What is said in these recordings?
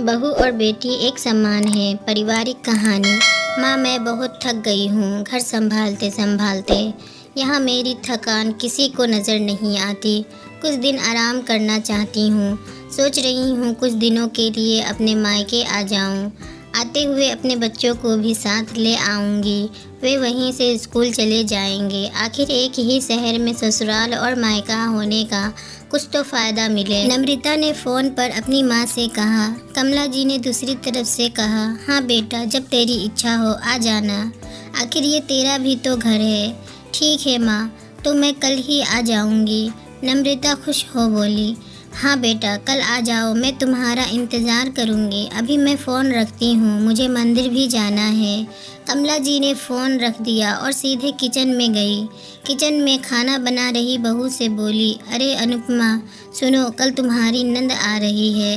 बहू और बेटी एक समान है। पारिवारिक कहानी। माँ, मैं बहुत थक गई हूँ घर संभालते संभालते। यहाँ मेरी थकान किसी को नज़र नहीं आती। कुछ दिन आराम करना चाहती हूँ। सोच रही हूँ कुछ दिनों के लिए अपने मायके आ जाऊँ। आते हुए अपने बच्चों को भी साथ ले आऊँगी। वे वहीं से स्कूल चले जाएंगे। आखिर एक ही शहर में ससुराल और मायका होने का कुछ तो फ़ायदा मिले। नम्रता ने फ़ोन पर अपनी माँ से कहा। कमला जी ने दूसरी तरफ से कहा, हाँ बेटा, जब तेरी इच्छा हो आ जाना। आखिर ये तेरा भी तो घर है। ठीक है माँ, तो मैं कल ही आ जाऊँगी। नम्रता खुश हो बोली, हाँ बेटा, कल आ जाओ, मैं तुम्हारा इंतज़ार करूँगी। अभी मैं फ़ोन रखती हूँ, मुझे मंदिर भी जाना है। कमला जी ने फ़ोन रख दिया और सीधे किचन में गई। किचन में खाना बना रही बहू से बोली, अरे अनुपमा, सुनो, कल तुम्हारी नंद आ रही है।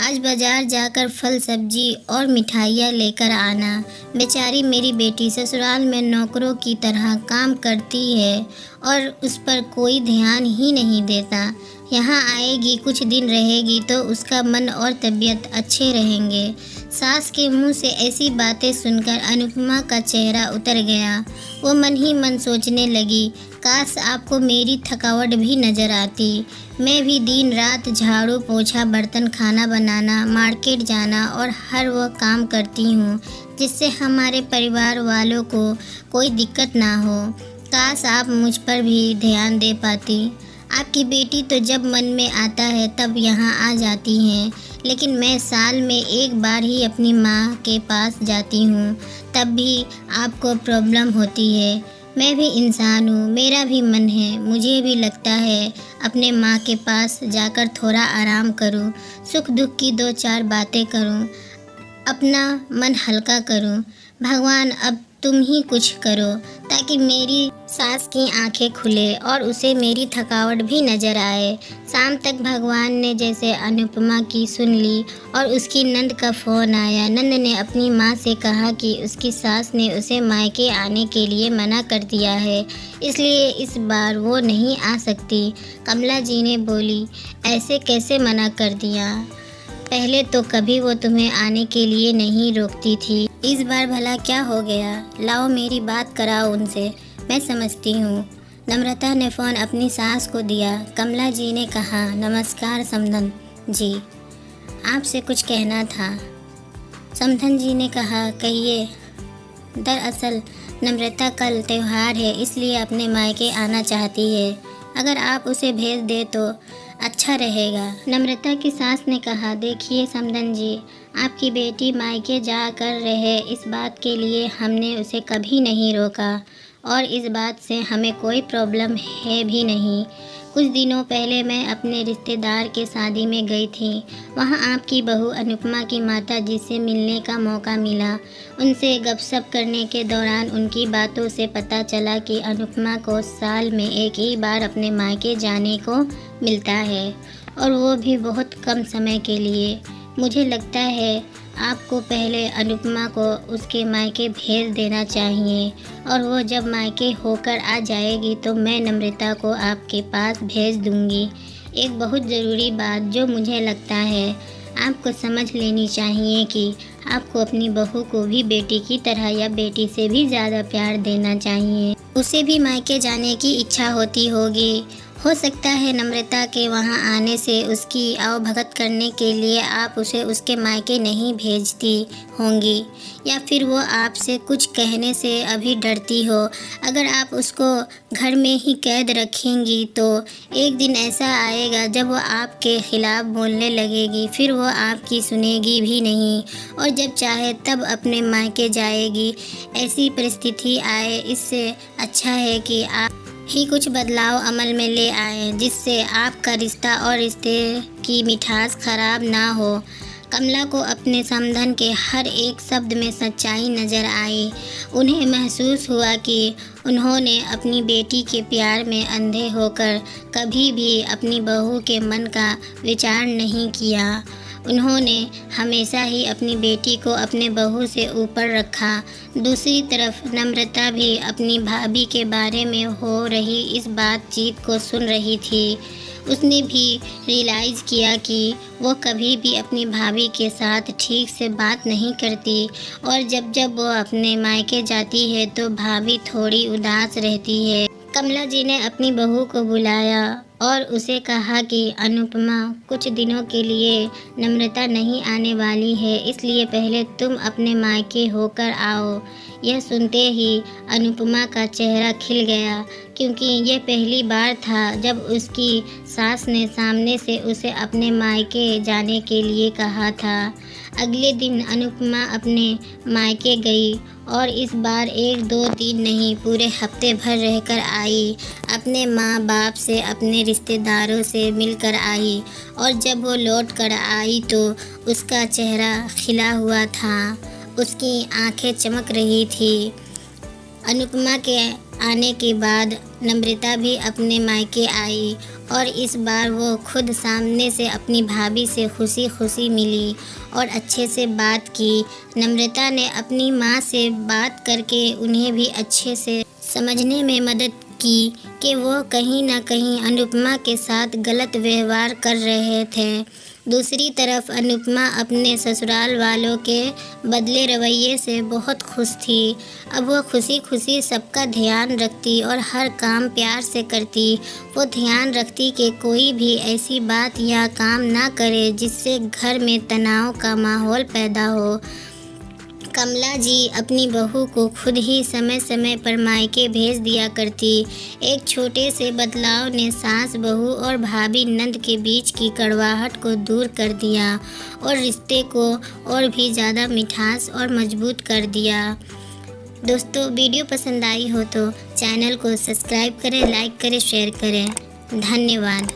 आज बाज़ार जाकर फल सब्जी और मिठाइयाँ लेकर आना। बेचारी मेरी बेटी ससुराल में नौकरों की तरह काम करती है और उस पर कोई ध्यान ही नहीं देता। यहाँ आएगी, कुछ दिन रहेगी तो उसका मन और तबीयत अच्छे रहेंगे। सास के मुंह से ऐसी बातें सुनकर अनुपमा का चेहरा उतर गया। वो मन ही मन सोचने लगी, काश आपको मेरी थकावट भी नज़र आती। मैं भी दिन रात झाड़ू पोछा, बर्तन, खाना बनाना, मार्केट जाना और हर वो काम करती हूँ जिससे हमारे परिवार वालों को कोई दिक्कत ना हो। काश आप मुझ पर भी ध्यान दे पाती। आपकी बेटी तो जब मन में आता है तब यहाँ आ जाती हैं, लेकिन मैं साल में एक बार ही अपनी माँ के पास जाती हूँ, तब भी आपको प्रॉब्लम होती है। मैं भी इंसान हूँ, मेरा भी मन है। मुझे भी लगता है अपने माँ के पास जाकर थोड़ा आराम करूँ, सुख दुख की दो चार बातें करूँ, अपना मन हल्का करूँ। भगवान, अब तुम ही कुछ करो ताकि मेरी सास की आंखें खुले और उसे मेरी थकावट भी नज़र आए। शाम तक भगवान ने जैसे अनुपमा की सुन ली और उसकी नंद का फ़ोन आया। नंद ने अपनी माँ से कहा कि उसकी सास ने उसे मायके आने के लिए मना कर दिया है, इसलिए इस बार वो नहीं आ सकती। कमला जी ने बोली, ऐसे कैसे मना कर दिया? पहले तो कभी वो तुम्हें आने के लिए नहीं रोकती थी, इस बार भला क्या हो गया? लाओ मेरी बात कराओ उनसे, मैं समझती हूँ। नम्रता ने फ़ोन अपनी सास को दिया। कमला जी ने कहा, नमस्कार समधन जी, आपसे कुछ कहना था। समधन जी ने कहा, कहिए। दरअसल नम्रता कल त्यौहार है, इसलिए अपने मायके आना चाहती है। अगर आप उसे भेज दे तो अच्छा रहेगा। नम्रता की सास ने कहा, देखिए समधन जी, आपकी बेटी मायके जा कर रहे, इस बात के लिए हमने उसे कभी नहीं रोका और इस बात से हमें कोई प्रॉब्लम है भी नहीं। कुछ दिनों पहले मैं अपने रिश्तेदार के शादी में गई थी। वहाँ आपकी बहू अनुपमा की माता जी से मिलने का मौका मिला। उनसे गपशप करने के दौरान उनकी बातों से पता चला कि अनुपमा को साल में एक ही बार अपने मायके जाने को मिलता है और वो भी बहुत कम समय के लिए। मुझे लगता है आपको पहले अनुपमा को उसके मायके भेज देना चाहिए और वो जब मायके होकर आ जाएगी तो मैं नम्रता को आपके पास भेज दूंगी। एक बहुत ज़रूरी बात जो मुझे लगता है आपको समझ लेनी चाहिए कि आपको अपनी बहू को भी बेटी की तरह या बेटी से भी ज़्यादा प्यार देना चाहिए। उसे भी मायके जाने की इच्छा होती होगी। हो सकता है नम्रता के वहाँ आने से उसकी आवभगत करने के लिए आप उसे उसके मायके नहीं भेजती होंगी, या फिर वो आपसे कुछ कहने से अभी डरती हो। अगर आप उसको घर में ही कैद रखेंगी तो एक दिन ऐसा आएगा जब वो आपके ख़िलाफ़ बोलने लगेगी, फिर वो आपकी सुनेगी भी नहीं और जब चाहे तब अपने मायके जाएगी। ऐसी परिस्थिति आए, इससे अच्छा है कि आप ही कुछ बदलाव अमल में ले आए जिससे आपका रिश्ता और रिश्ते की मिठास खराब ना हो। कमला को अपने समधन के हर एक शब्द में सच्चाई नज़र आई। उन्हें महसूस हुआ कि उन्होंने अपनी बेटी के प्यार में अंधे होकर कभी भी अपनी बहू के मन का विचार नहीं किया। उन्होंने हमेशा ही अपनी बेटी को अपने बहू से ऊपर रखा। दूसरी तरफ नम्रता भी अपनी भाभी के बारे में हो रही इस बातचीत को सुन रही थी। उसने भी रियलाइज़ किया कि वो कभी भी अपनी भाभी के साथ ठीक से बात नहीं करती और जब जब वो अपने मायके जाती है तो भाभी थोड़ी उदास रहती है। कमला जी ने अपनी बहू को बुलाया और उसे कहा कि अनुपमा, कुछ दिनों के लिए नम्रता नहीं आने वाली है, इसलिए पहले तुम अपने मायके होकर आओ। यह सुनते ही अनुपमा का चेहरा खिल गया, क्योंकि यह पहली बार था जब उसकी सास ने सामने से उसे अपने मायके जाने के लिए कहा था। अगले दिन अनुपमा अपने मायके गई और इस बार 1-2 दिन नहीं, पूरे हफ्ते भर रहकर आई। अपने माँ बाप से, अपने रिश्तेदारों से मिलकर आई और जब वो लौट कर आई तो उसका चेहरा खिला हुआ था, उसकी आंखें चमक रही थी। अनुपमा के आने के बाद नम्रता भी अपने मायके आई और इस बार वो खुद सामने से अपनी भाभी से खुशी खुशी मिली और अच्छे से बात की। नम्रता ने अपनी माँ से बात करके उन्हें भी अच्छे से समझने में मदद की कि वो कहीं ना कहीं अनुपमा के साथ गलत व्यवहार कर रहे थे। दूसरी तरफ अनुपमा अपने ससुराल वालों के बदले रवैये से बहुत खुश थी। अब वो खुशी खुशी सबका ध्यान रखती और हर काम प्यार से करती। वो ध्यान रखती कि कोई भी ऐसी बात या काम ना करे जिससे घर में तनाव का माहौल पैदा हो। कमला जी अपनी बहू को खुद ही समय समय पर मायके भेज दिया करती। एक छोटे से बदलाव ने सास बहू और भाभी नंद के बीच की कड़वाहट को दूर कर दिया और रिश्ते को और भी ज़्यादा मिठास और मजबूत कर दिया। दोस्तों, वीडियो पसंद आई हो तो चैनल को सब्सक्राइब करें, लाइक करें, शेयर करें। धन्यवाद।